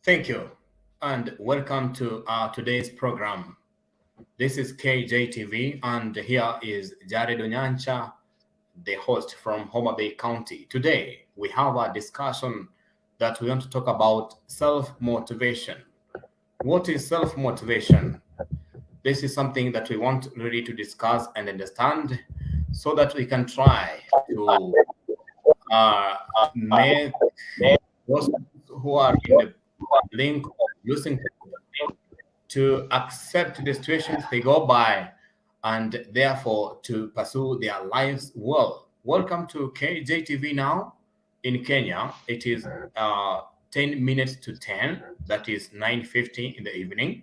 Thank you, and welcome to today's program. This is KJTV, and here is Jared Onyancha, the host from Homa Bay County. Today, we have a discussion that we want to talk about self-motivation. What is self-motivation? This is something that we want really to discuss and understand so that we can try to uh, make those who are in the link of losing to accept the situations they go by and therefore to pursue their lives well. Welcome to KJTV now in Kenya. It is 10 minutes to 10, that is 9:50 in the evening.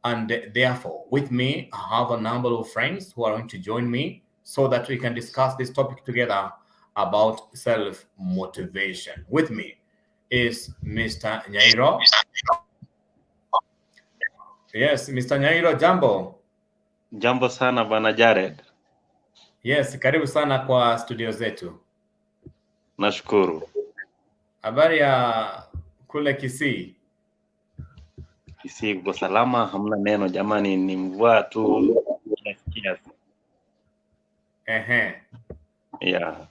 And therefore, with me, I have a number of friends who are going to join me so that we can discuss this topic together about self motivation. With me is Mr. Nyairo. Yes, Mr. Nyairo, jambo. Jambo sana bwana Jared. Yes, karibu sana kwa studio zetu. Nashukuru. Habari ya kule Kisii? Kisii kuko salama, hamna neno jamani, ni mvua tu nasikia. Yeah.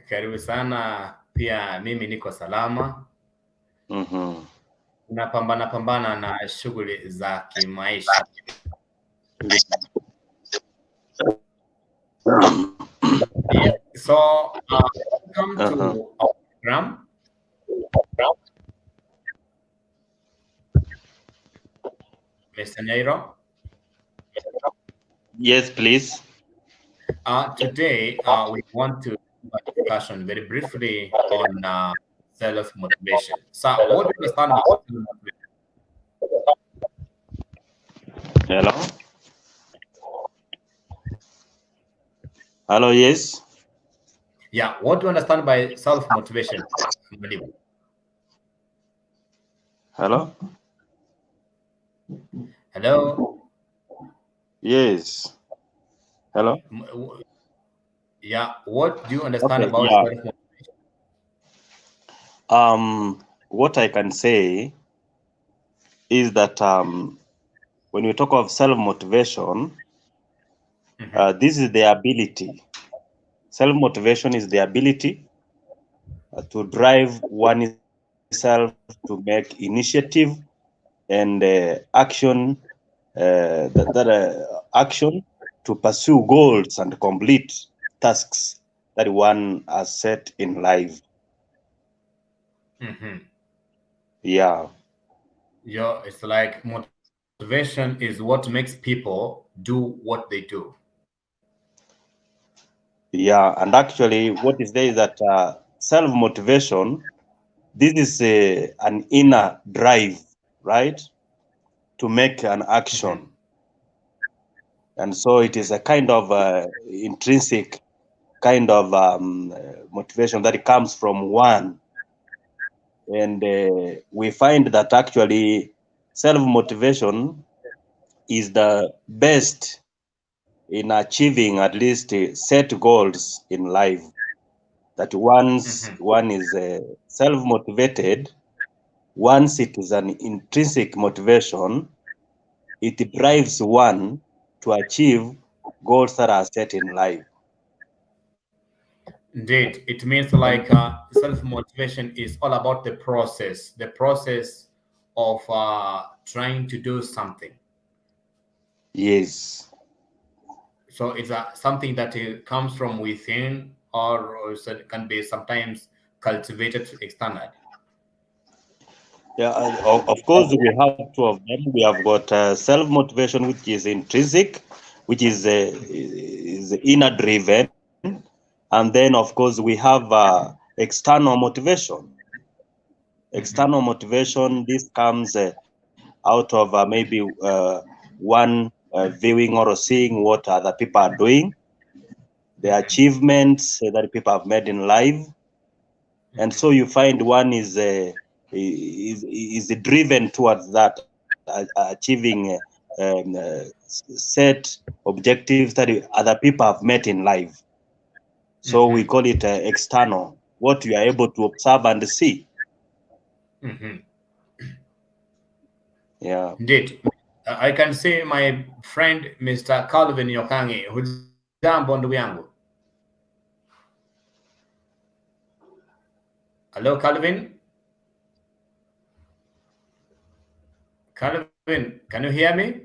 Karibu sana, pia mimi niko salama. Napambana na shughuli za kimaisha. Yeah. So, welcome to our program. Mr. Nairo? Yes, please. Today, we want to have a discussion very briefly on self-motivation. So, what do you understand about self-motivation? Hello? Hello, yes? Yeah, what do you understand by self-motivation? Hello? Hello? Yes. Hello? Yeah, what do you understand about self-motivation? What I can say is that when we talk of self-motivation, this is the ability. Self-motivation is the ability to drive oneself to make initiative and action action to pursue goals and complete tasks that one has set in life. Yeah, it's like motivation is what makes people do what they do. Yeah, and actually what is there is that self-motivation, this is an inner drive, right, to make an action. And so it is a kind of intrinsic kind of motivation that comes from one. And we find that actually self-motivation is the best in achieving at least set goals in life. That once one is self-motivated, once it is an intrinsic motivation, it drives one to achieve goals that are set in life. Indeed, it means like self-motivation is all about the process of trying to do something. Yes. So it's something that comes from within, or it can be sometimes cultivated externally. Yeah, of course, we have two of them. We have got self-motivation, which is intrinsic, which is inner driven. And then, of course, we have external motivation. External motivation, this comes out of maybe one viewing or seeing what other people are doing, the achievements that people have made in life. And so you find one is driven towards that, achieving set objectives that other people have met in life. So we call it external, what you are able to observe and see. Yeah. Indeed. I can see my friend Mr. Calvin Yokangi. Hujambo ndugu yangu. Hello, Calvin. Calvin, can you hear me?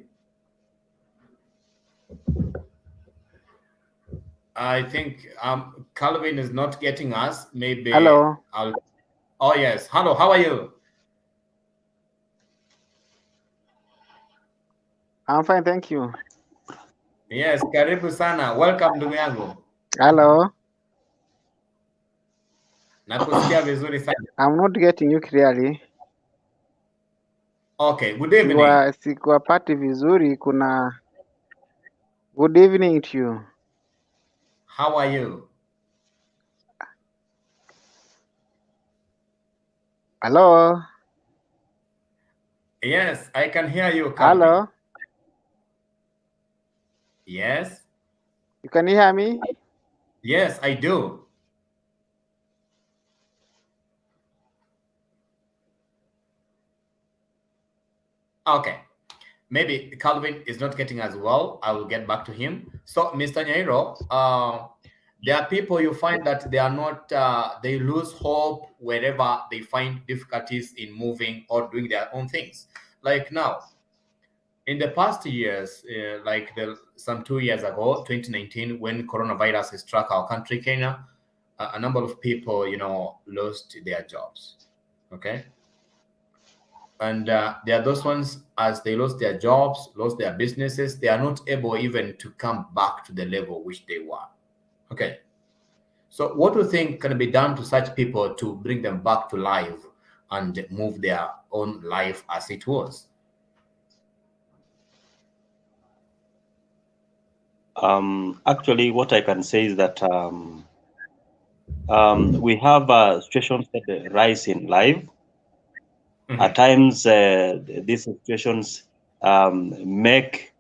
I think Calvin is not getting us. Maybe Hello. I'll. Oh yes. Hello. How are you? I'm fine, thank you. Yes. Karibu sana. Welcome ndugu yangu. Hello. Nakusikia vizuri sana. I'm not getting you clearly. Okay. Good evening. Sikuwapati vizuri. Kuna good evening to you. How are you? Hello. Yes, I can hear you, Calvin. Hello. Yes. You can hear me? Yes, I do. Okay. Maybe Calvin is not getting as well. I will get back to him. So, Mr. Nyairo, there are people you find that they are not, they lose hope wherever they find difficulties in moving or doing their own things. Like now, in the past years, some 2 years ago, 2019, when coronavirus struck our country, Kenya, a number of people, lost their jobs. Okay. And there are those ones, as they lost their jobs, lost their businesses, they are not able even to come back to the level which they were. Okay. So what do you think can be done to such people to bring them back to life and move their own life as it was? Actually, what I can say is that we have situations that rise in life. Mhm. At times, these situations make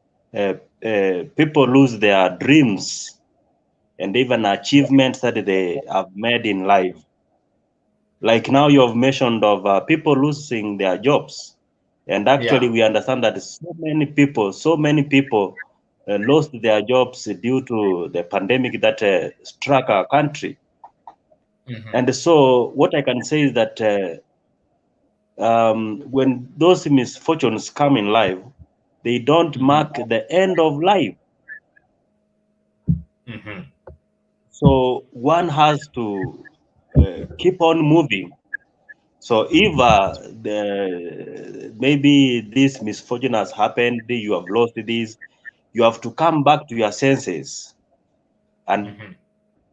people lose their dreams and even achievements that they have made in life. Like now, you have mentioned of people losing their jobs, and actually, Yeah. we understand that so many people lost their jobs due to the pandemic that struck our country. Mhm. And so, what I can say is that when those misfortunes come in life, they don't mark the end of life. Mhm. So one has to keep on moving. So if maybe this misfortune has happened, you have lost this, you have to come back to your senses. And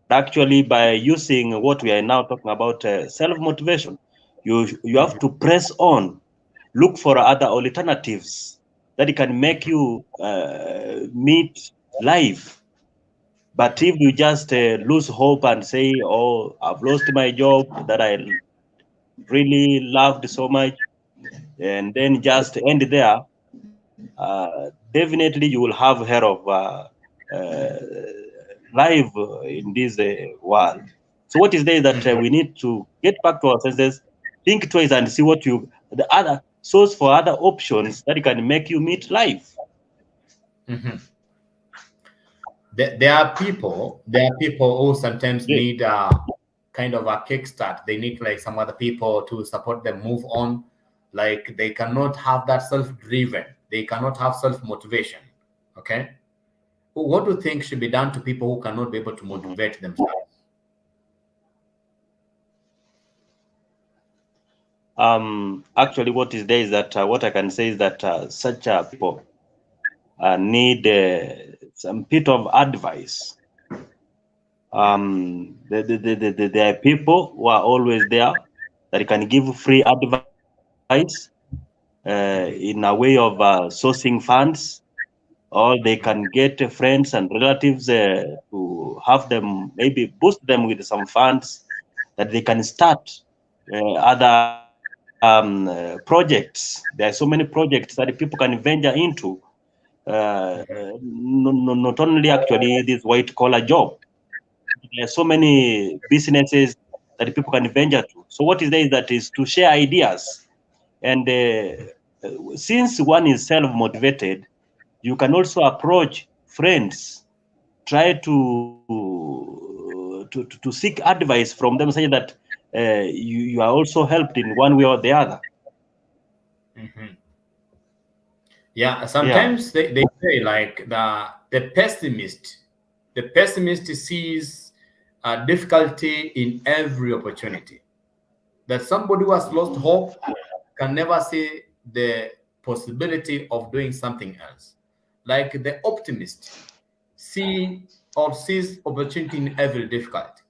actually, by using what we are now talking about, self-motivation, you have to press on, look for other alternatives that can make you meet life. But if you just lose hope and say, "Oh, I've lost my job that I really loved so much," and then just end there, definitely you will have heard of uh, life in this world. So what is there that we need to get back to our senses, think twice, and see what the other source for other options that can make you meet life. Mhm. There are people who sometimes Yes. need kind of a kickstart. They need like some other people to support them move on. Like they cannot have that self-driven. They cannot have self-motivation. Okay. What do you think should be done to people who cannot be able to motivate themselves? Actually, what is there is that what I can say is that such people need some bit of advice. There are people who are always there that can give free advice in a way of sourcing funds, or they can get friends and relatives to have them, maybe boost them with some funds that they can start other projects. There are so many projects that people can venture into. Not only actually this white collar job. There are so many businesses that people can venture to. So what is there is that is to share ideas and since one is self-motivated, you can also approach friends, try to seek advice from them, saying that you are also helped in one way or the other. Yeah, sometimes they say like the pessimist sees difficulty in every opportunity. That somebody who has lost hope can never see the possibility of doing something else. Like the optimist sees opportunity in every difficulty.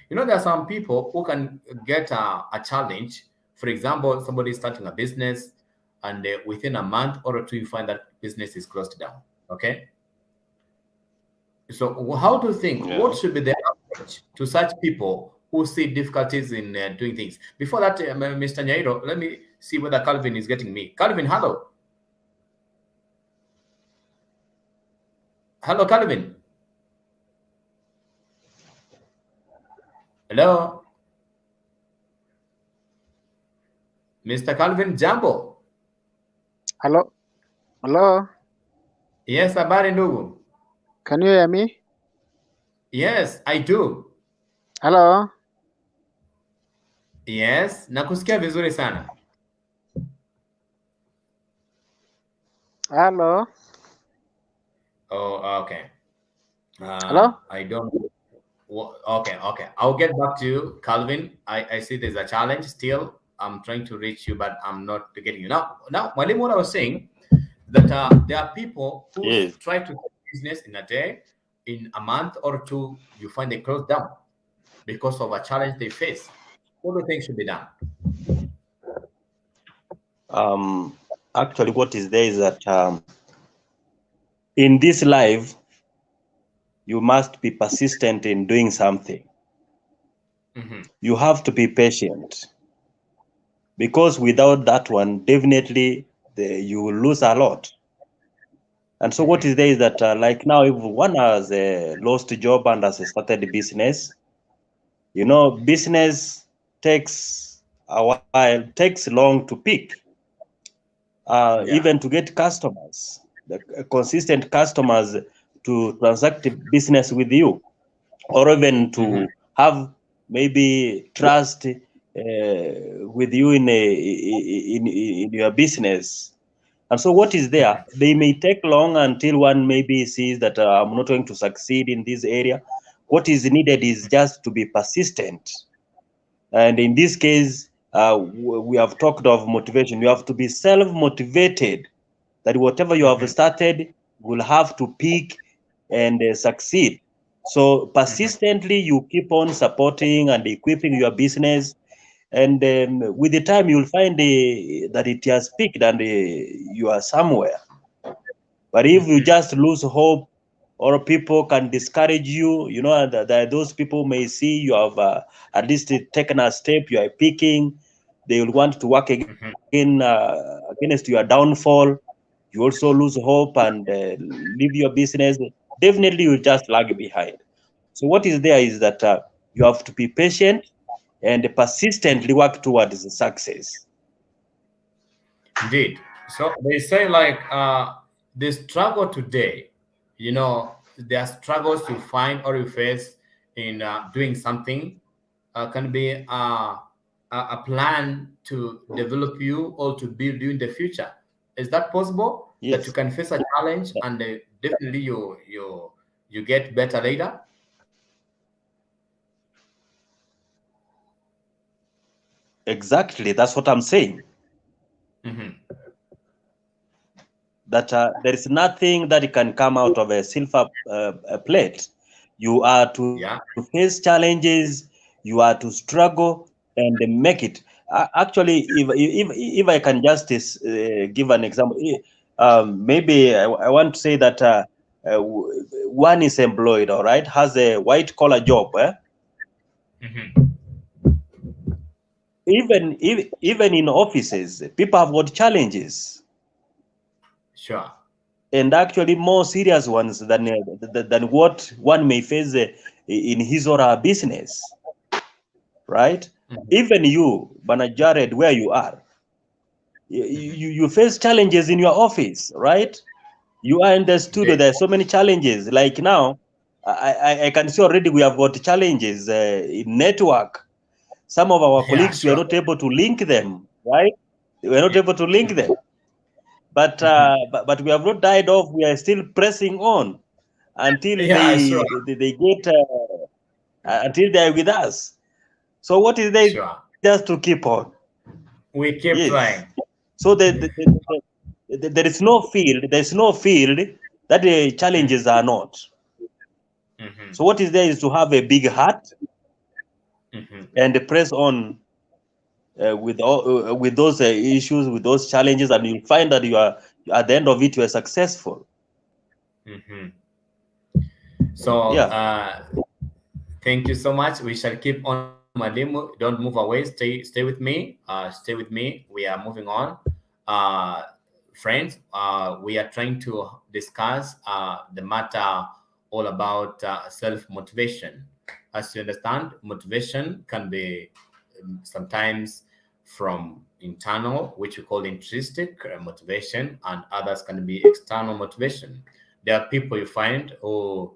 You know, there are some people who can get a challenge. For example, somebody is starting a business, and within a month or two, you find that business is closed down. Okay. So, how do you think? What should be the approach to such people who see difficulties in doing things? Before that, Mr. Nyairo, let me see whether Calvin is getting me. Calvin, hello. Hello, Calvin. Hello. Mr. Calvin Jambo. Hello? Hello? Yes, habari ndugu. Can you hear me? Yes, I do. Hello? Yes, nakusikia vizuri sana. Hello? Oh, okay. Hello? I don't. Okay. I'll get back to you, Calvin. I see there's a challenge still. I'm trying to reach you, but I'm not getting you. Now, Mwalimu, what I was saying, that there are people who try to do business in a day, in a month or two, you find they close down because of a challenge they face. What do you think should be done? Actually, what is there is that in this life, you must be persistent in doing something. You have to be patient, because without that one, definitely you will lose a lot. And so what is there is that like now, if one has lost a job and has started a business, you know, business takes a while, takes long to pick, even to get customers, the consistent customers to transact business with you, or even to have maybe trust with you in your business. And so what is there, they may take long until one maybe sees that I'm not going to succeed in this area. What is needed is just to be persistent. And in this case, we have talked of motivation. You have to be self-motivated, that whatever you have started will have to peak and succeed. So persistently, you keep on supporting and equipping your business, and with the time, you'll find that it has peaked and you are somewhere. But if you just lose hope, or people can discourage you, you know, that those people may see you have at least taken a step, you are peaking, they will want to work again against your downfall. You also lose hope and leave your business. Definitely, you just lag behind. So what is there is that you have to be patient and persistently work towards success. Indeed. So they say like the struggle today, you know, there are struggles you find or you face in doing something can be a plan to develop you or to build you in the future. Is that possible? Yes. That you can face a challenge and definitely you get better later? Exactly, that's what I'm saying. That there is nothing that can come out of a silver plate. You are to face challenges, you are to struggle and make it. Actually, if I can just give an example, maybe I want to say that one is employed, all right, has a white collar job. Even in offices, people have got challenges. Sure. And actually more serious ones than what one may face in his or her business, right? Even you, Bana Jared, where you are, You face challenges in your office, right? You are in the studio. There are so many challenges. Like now, I can see already we have got challenges in network. Some of our colleagues we are not able to link them, right? We are not able to link them. But we have not died off. We are still pressing on until they get until they are with us. So what is there just to keep on? We keep trying. So there is no field. There is no field that the challenges are not. So what is there is to have a big heart and press on with those issues, with those challenges, and you'll find that you are at the end of it you are successful. So thank you so much. We shall keep on, Mwalimu. Don't move away. Stay with me. Stay with me. We are moving on. Friends, we are trying to discuss the matter all about self-motivation. As you understand, motivation can be sometimes from internal, which we call intrinsic motivation, and others can be external motivation. There are people you find who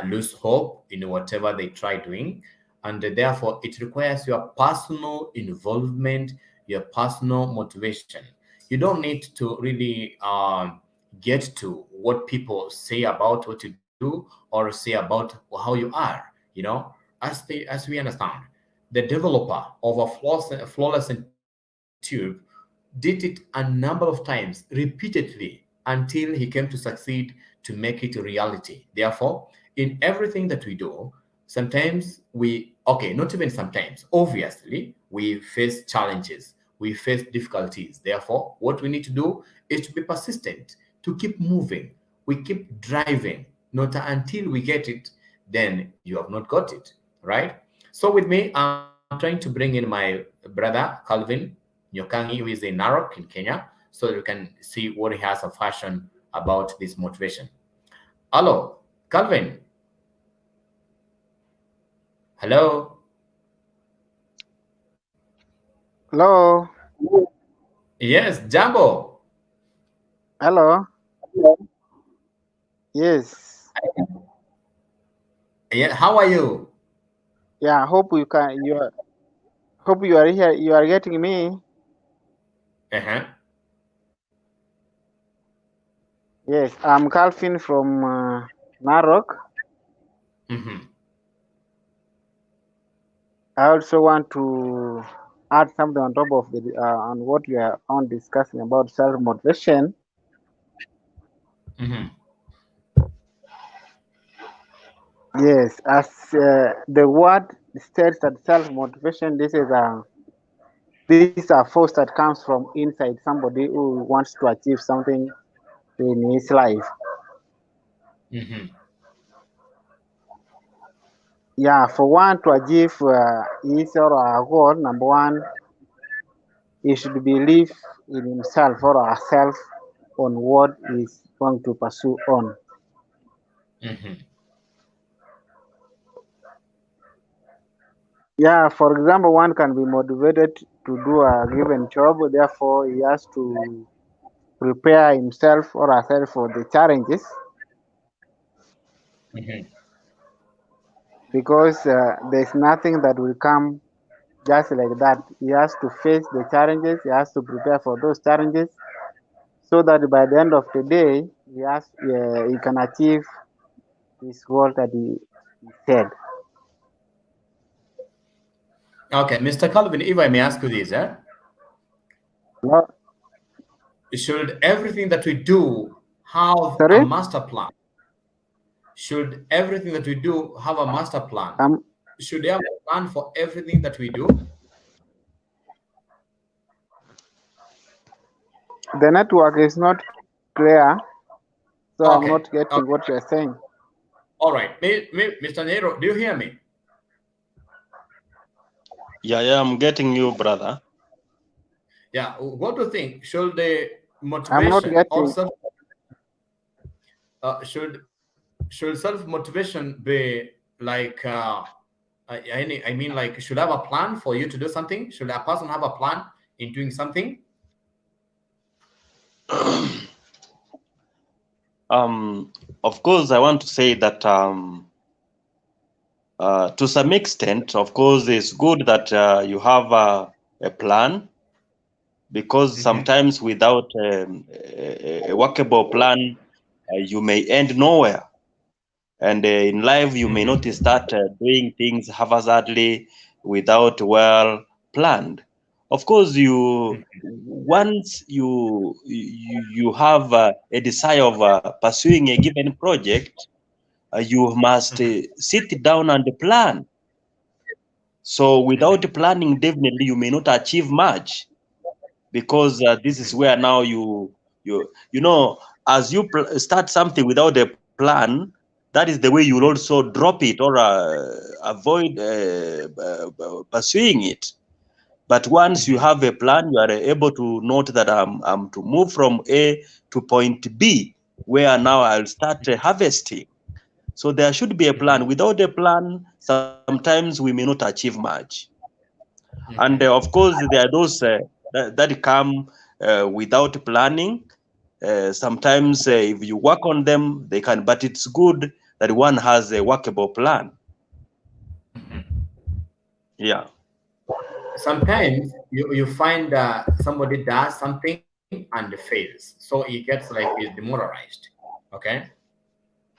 lose hope in whatever they try doing, and therefore it requires your personal involvement, your personal motivation. You don't need to really get to what people say about what you do or say about how you are. As we understand, the developer of a fluorescent tube did it a number of times repeatedly until he came to succeed to make it a reality. Therefore, in everything that we do, sometimes not even sometimes, obviously, we face challenges, we face difficulties. Therefore, what we need to do is to be persistent, to keep moving, we keep driving, not until we get it, then you have not got it, right? So with me, I'm trying to bring in my brother Calvin Nyokangi, who is in Narok in Kenya, so that we can see what he has of fashion about this motivation. Hello, Calvin. Hello. Hello. Yes, Jambo. Hello. Yes. Yeah, how are you? Yeah, hope you are here. You are getting me. Uh-huh. Yes, I'm Calvin from Narok. I also want to add something on top of on what we are on discussing about self motivation. Yes, as the word states that self motivation, these are force that comes from inside somebody who wants to achieve something in his life. Yeah, for one to achieve his or her goal, number one, he should believe in himself or herself on what he's going to pursue on. Yeah, for example, one can be motivated to do a given job, therefore, he has to prepare himself or herself for the challenges because there's nothing that will come just like that. He has to face the challenges, he has to prepare for those challenges so that by the end of the day, he can achieve his goal that he said. Okay, Mr. Calvin, if I may ask you this, No, should everything that we do have a sorry? master plan? Should everything that we do have a master plan? Should there have a plan for everything that we do? The network is not clear, so I'm Okay. not getting what you're saying. All right. Mr. Nero, do you hear me? Yeah, I'm getting you, brother. Yeah. What do you think? Should the I'm not motivation or getting. should self motivation be like I mean, like, should I have a plan for you to do something? Should a person have a plan in doing something? Of course, I want to say that to some extent, of course, it's good that you have a plan, because sometimes without a workable plan, you may end nowhere. And in life, you may not start doing things haphazardly without well planned. Of course, once you have a desire of pursuing a given project, you must sit down and plan. So without planning, definitely you may not achieve much, because this is where now you know, as you start something without a plan, that is the way you will also drop it or avoid pursuing it. But once you have a plan, you are able to note that I'm to move from A to point B, where now I'll start harvesting. So there should be a plan. Without a plan, sometimes we may not achieve much. And of course, there are those that come without planning. Sometimes if you work on them, they can, but it's good that one has a workable plan. Yeah. Sometimes you find that somebody does something and fails, so he gets like he's demoralized. Okay.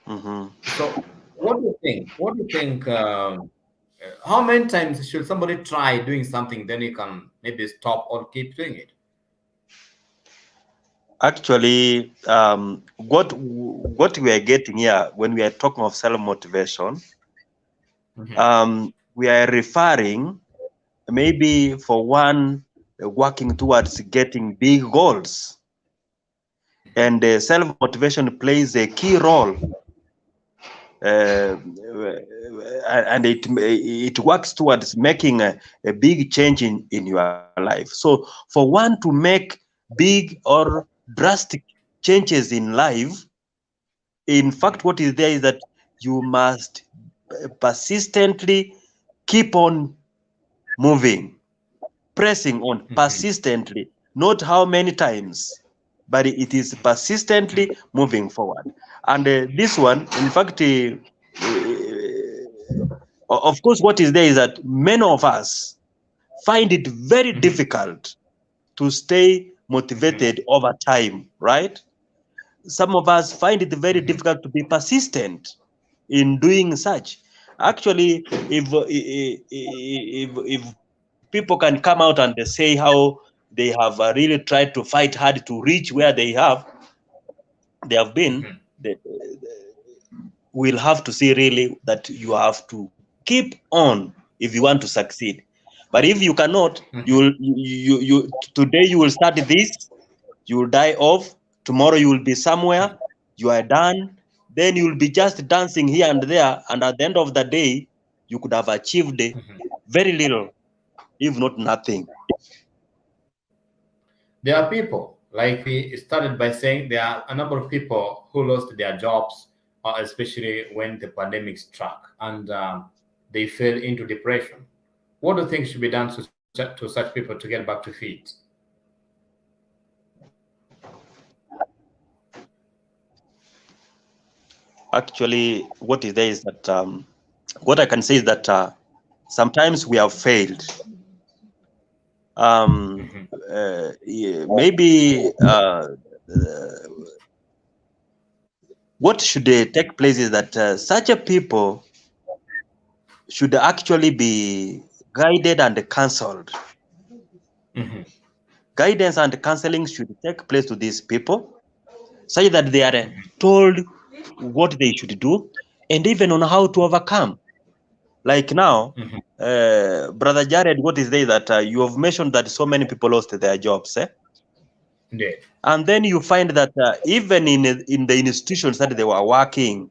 So what do you think? What do you think? How many times should somebody try doing something, then you can maybe stop or keep doing it? Actually, what we are getting here when we are talking of self-motivation, we are referring maybe for one working towards getting big goals. And self-motivation plays a key role, and it works towards making a big change in your life. So for one to make big or drastic changes in life, in fact, what is there is that you must persistently keep on moving, pressing on persistently, not how many times, but it is persistently moving forward. And this one, in fact, of course, what is there is that many of us find it very difficult to stay motivated over time, right? Some of us find it very difficult to be persistent in doing such. Actually, if people can come out and they say how they have really tried to fight hard to reach where they have been, they, we'll have to see really that you have to keep on if you want to succeed. But if you cannot, you today you will start this, you will die off, tomorrow you will be somewhere, you are done, then you will be just dancing here and there, and at the end of the day, you could have achieved very little, if not nothing. There are people, like we started by saying, there are a number of people who lost their jobs, especially when the pandemic struck, and they fell into depression. What do you think should be done to such people to get back to feet? Actually, what is there is that what I can say is that sometimes we have failed. Maybe what should take place is that such a people should actually be guided and counseled. Guidance and counseling should take place to these people, such that they are told what they should do and even on how to overcome. Like now, Brother Jared, what is there that you have mentioned that so many people lost their jobs, Yeah. and then you find that even in the institutions that they were working,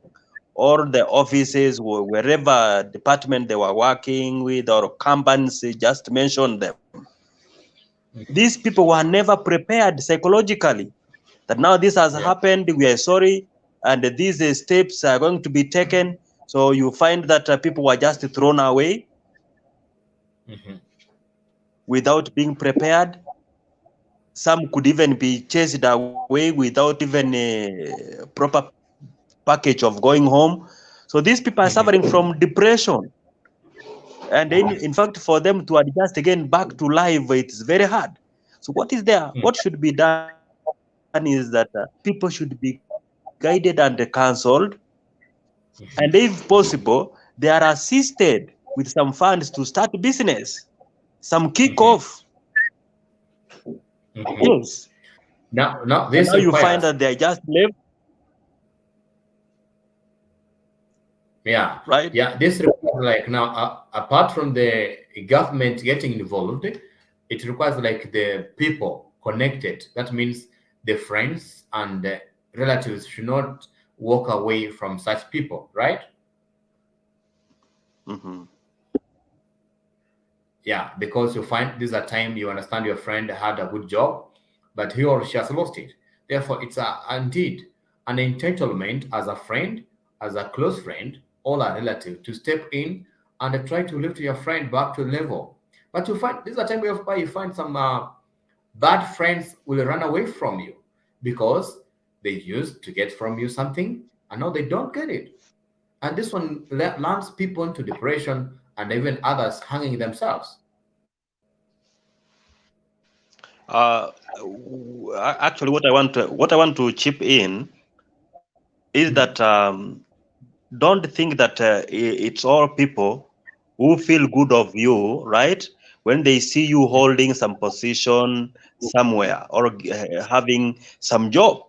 or the offices, or wherever department they were working with, or companies, just mention them. These people were never prepared psychologically that now this has happened, we are sorry, and these steps are going to be taken. So you find that people were just thrown away without being prepared. Some could even be chased away without even a proper package of going home. So these people are suffering from depression. And in fact, for them to adjust again back to life, it's very hard. So what is there? What should be done is that people should be guided and counseled. And if possible, they are assisted with some funds to start business, some kick-off. Yes. Now And this now you find requires, that they are just left, yeah, right? this requires like now, apart from the government getting involved, it requires like the people connected. That means the friends and the relatives should not walk away from such people, right? Mm-hmm. Yeah, because you find this is a time you understand your friend had a good job, but he or she has lost it. Therefore, it's indeed an entitlement as a friend, as a close friend, or a relative to step in and try to lift your friend back to level. But you find this is a time where you find some bad friends will run away from you because they used to get from you something and now they don't get it. And this one lands people into depression and even others hanging themselves. Actually, what I want to chip in is that don't think that it's all people who feel good of you, right? When they see you holding some position somewhere or having some job,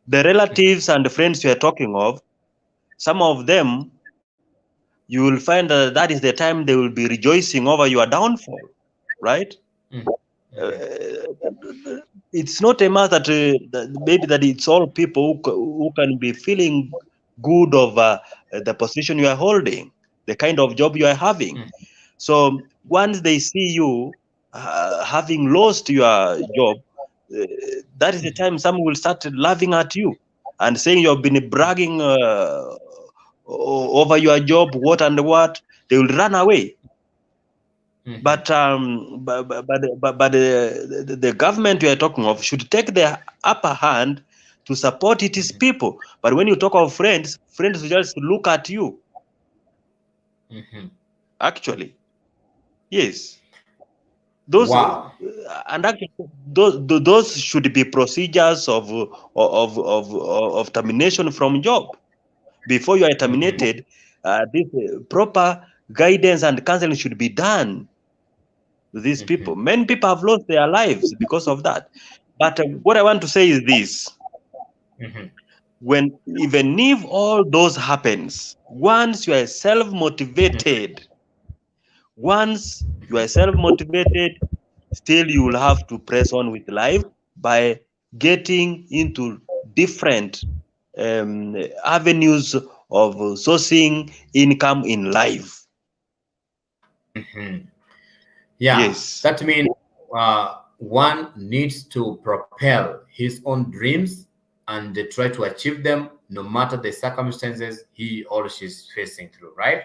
the relatives and the friends you are talking of, some of them, you will find that that is the time they will be rejoicing over your downfall, right? Uh, it's not a matter that maybe that it's all people who can be feeling good over the position you are holding, the kind of job you are having. So once they see you having lost your job, that is the time some will start laughing at you and saying you have been bragging over your job, what and what. They will run away. But the government we are talking of should take the upper hand to support its people. But when you talk of friends, friends will just look at you. Actually, yes, those Wow. and actually those should be procedures of termination from job. Before you are terminated, this proper guidance and counseling should be done to these people. Many people have lost their lives because of that. But what I want to say is this: when even if all those happens, once you are self-motivated, still you will have to press on with life by getting into different avenues of sourcing income in life. Yeah, Yes. that means one needs to propel his own dreams and try to achieve them no matter the circumstances he or she is facing through, right?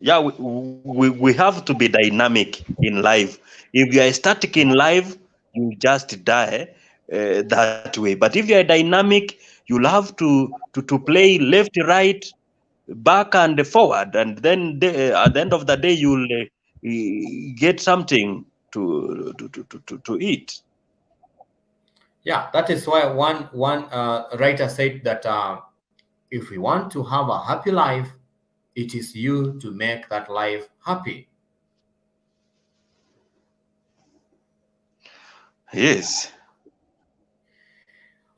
Yeah, we have to be dynamic in life. If you are static in life, you just die that way. But if you are dynamic, you'll have to play left, right, back and forward, and then at the end of the day, you'll get something to eat. Yeah, that is why one writer said that if we want to have a happy life, it is you to make that life happy. Yes.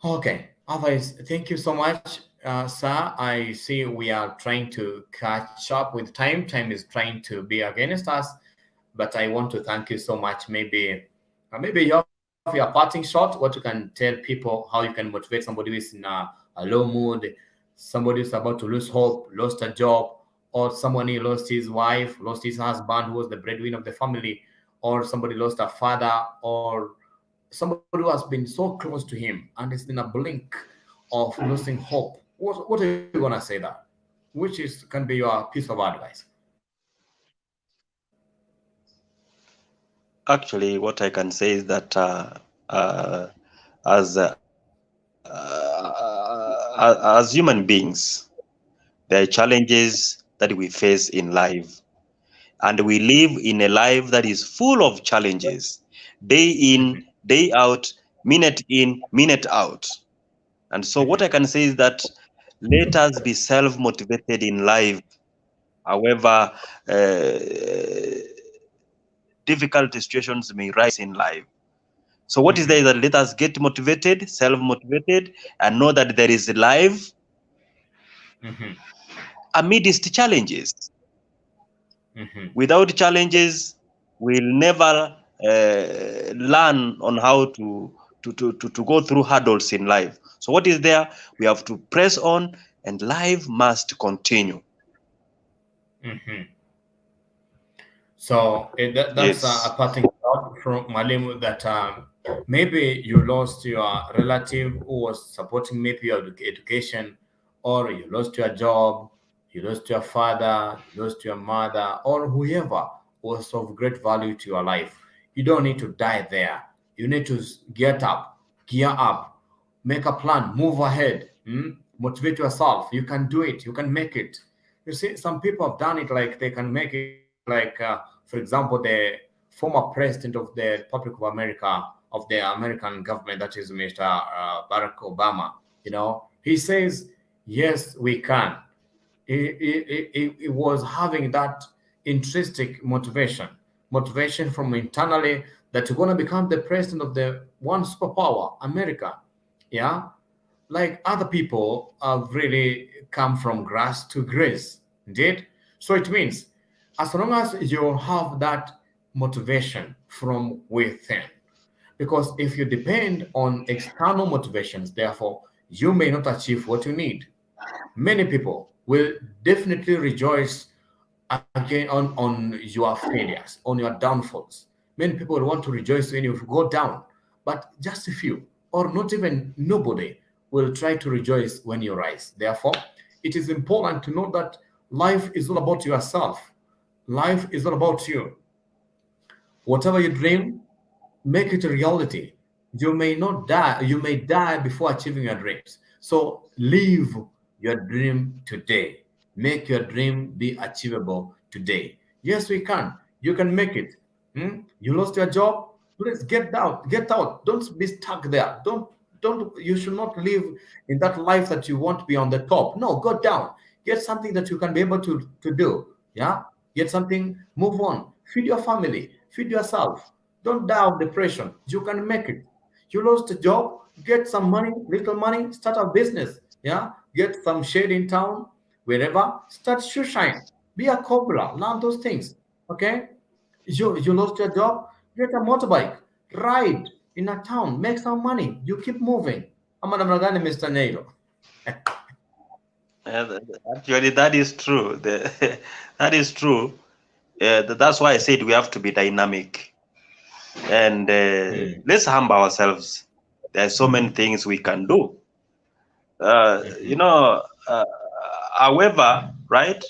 Okay, otherwise, thank you so much, sir. I see we are trying to catch up with time. Time is trying to be against us, but I want to thank you so much. Maybe you have your parting shot. What you can tell people, how you can motivate somebody who is in a low mood, somebody who's about to lose hope, lost a job, or someone who lost his wife, lost his husband, who was the breadwinner of the family, or somebody lost a father, or somebody who has been so close to him and is in a blink of losing hope. What are you gonna say that? Which is can be your piece of advice? Actually, what I can say is that as as human beings, there are challenges that we face in life, and we live in a life that is full of challenges, day in, day out, minute in, minute out. And so, what I can say is that let us be self-motivated in life, however difficult situations may rise in life. So what is there that let us get motivated, self-motivated, and know that there is life amidst challenges. Without challenges, we'll never learn on how to go through hurdles in life. So what is there? We have to press on, and life must continue. So that's Yes. a parting thought from Malim that maybe you lost your relative who was supporting maybe your education, or you lost your job, you lost your father, you lost your mother, or whoever was of great value to your life. You don't need to die there. You need to get up, gear up, make a plan, move ahead, motivate yourself. You can do it. You can make it. You see, some people have done it, like they can make it, like for example, the former president of the Republic of America, of the American government, that is Mr. Barack Obama. He says, yes, we can. He was having that intrinsic motivation from internally, that you're going to become the president of the one superpower, America. Yeah, like other people have really come from grass to grace, indeed. So it means, as long as you have that motivation from within, because if you depend on external motivations, therefore, you may not achieve what you need. Many people will definitely rejoice again on your failures, on your downfalls. Many people will want to rejoice when you go down, but just a few, or not even nobody, will try to rejoice when you rise. Therefore, it is important to know that life is all about yourself. Life is all about you. Whatever you dream, make it a reality. You may not die, you may die before achieving your dreams. So live your dream today. Make your dream be achievable today. Yes, we can. You can make it. You lost your job? Please get out. Get out. Don't be stuck there. Don't you should not live in that life that you want to be on the top. No, go down. Get something that you can be able to do. Yeah? Get something, move on. Feed your family, feed yourself. Don't die of depression. You can make it. You lost a job, get some money, little money, start a business. Yeah, get some shade in town, wherever. Start shoe shine. Be a cobbler. Learn those things. Okay. You lost your job, get a motorbike, ride in a town, make some money. You keep moving. Ama namna gani, Mr. Nairo? Actually, that is true. That is true. That's why I said we have to be dynamic, and let's humble ourselves. There are so many things we can do. You know, however, right?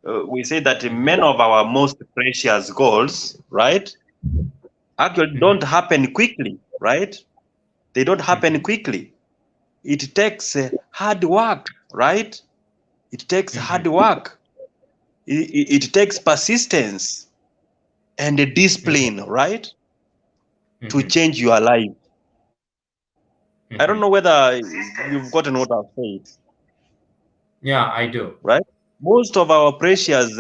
We say that many of our most precious goals, right, actually don't happen quickly, right? They don't happen quickly. It takes hard work, right? It takes hard work. It takes persistence and a discipline, right, to change your life. I don't know whether you've gotten what I've said. Yeah, I do. Right? Most of our precious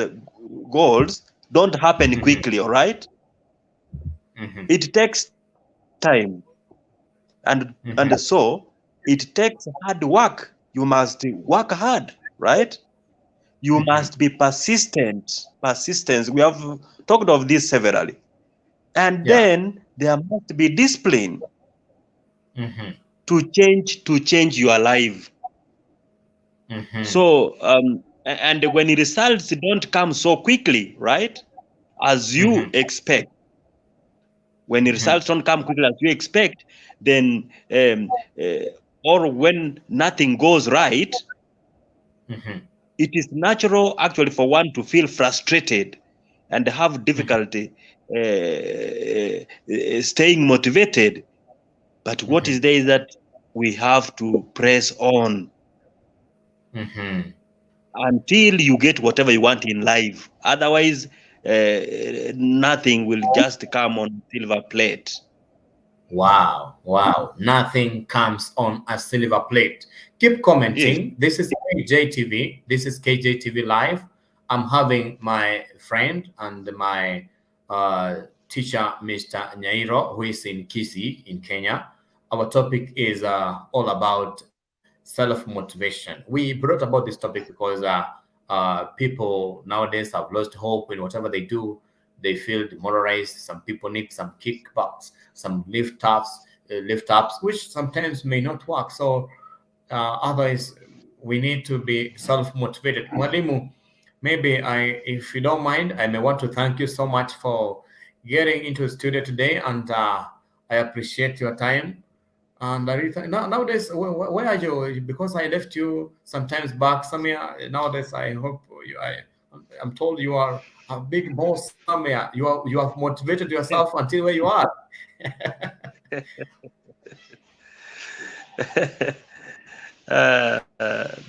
goals don't happen quickly, all right? It takes time. And so it takes hard work. You must work hard, right? You must be persistent. Persistence. We have talked of this severally. And Yeah. then there must be discipline to change your life. So and when results don't come so quickly, right, as you expect, when the results don't come quickly as you expect, then or when nothing goes right, it is natural actually for one to feel frustrated and have difficulty staying motivated. But what is there is that we have to press on until you get whatever you want in life. Otherwise, nothing will just come on silver plate. Wow, wow. Nothing comes on a silver plate. Keep commenting. Yes. This is KJTV. This is KJTV Live. I'm having my friend and my teacher, Mr. Nyairo, who is in Kisii, in Kenya. Our topic is all about self-motivation. We brought about this topic because people nowadays have lost hope in whatever they do. They feel demoralized. Some people need some kickbacks, some lift ups, which sometimes may not work. So otherwise, we need to be self-motivated. Mwalimu, maybe if you don't mind, I may want to thank you so much for getting into the studio today, and I appreciate your time. And nowadays, where are you? Because I left you sometimes back somewhere. Nowadays, I hope I'm told you are a big boss somewhere. You have motivated yourself until where you are.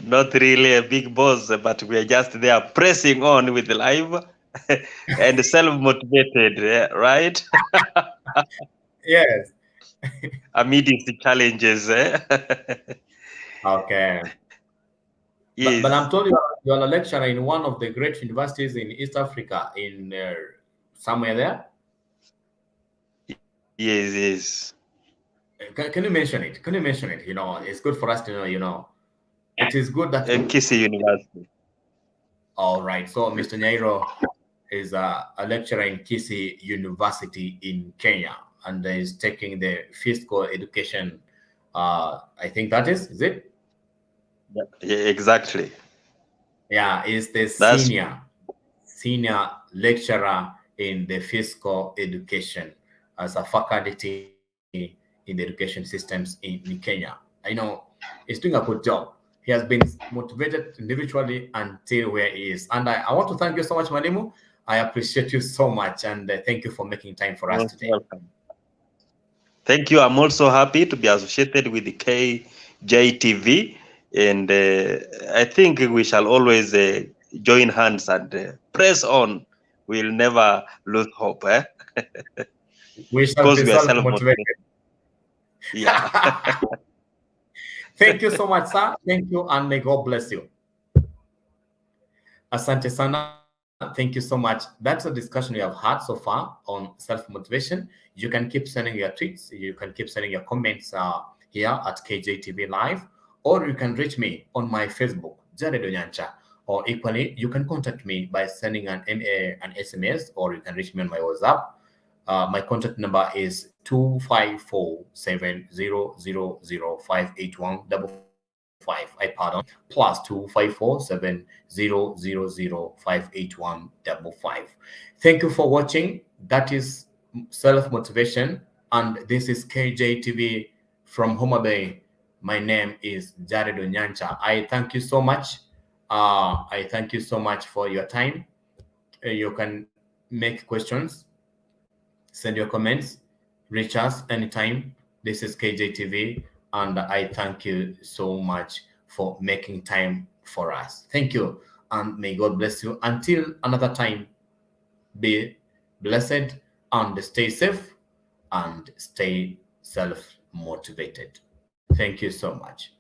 Not really a big boss, but we are just there pressing on with life and self-motivated, right? Yes. Amidst the challenges. Okay. Yes. But I'm told you're a lecturer in one of the great universities in East Africa, in somewhere there. Yes, yes. Can you mention it? Can you mention it? It's good for us to know. It is good that. Kisii University. All right. So Mr. Nyairo is a lecturer in Kisii University in Kenya, and is taking the physical education. I think that is it? Yeah, exactly. Yeah, is the senior lecturer in the physical education as a faculty in the education systems in Kenya. I know he's doing a good job. He has been motivated individually until where he is. And I want to thank you so much, Malimu. I appreciate you so much, and thank you for making time for us today. Welcome. Thank you. I'm also happy to be associated with the KJTV, and I think we shall always join hands and press on. We'll never lose hope, We shall because be we are self-motivated. Yeah. Thank you so much, sir. Thank you, and may God bless you. Asante sana. Thank you so much. That's a discussion we have had so far on self-motivation. You can keep sending your tweets. You can keep sending your comments here at KJTV Live, or you can reach me on my Facebook, Jared Onyancha. Or equally, you can contact me by sending an SMS, or you can reach me on my WhatsApp. My contact number is 254-7000-58155. I pardon, +254-7000-58155. Thank you for watching. That is self-motivation, and this is KJTV from Homa Bay. My name is Jared Onyancha. I thank you so much. I thank you so much for your time. You can make questions, send your comments, reach us anytime. This is KJTV, and I thank you so much for making time for us. Thank you, and may God bless you. Until another time, be blessed and stay safe and stay self motivated. Thank you so much.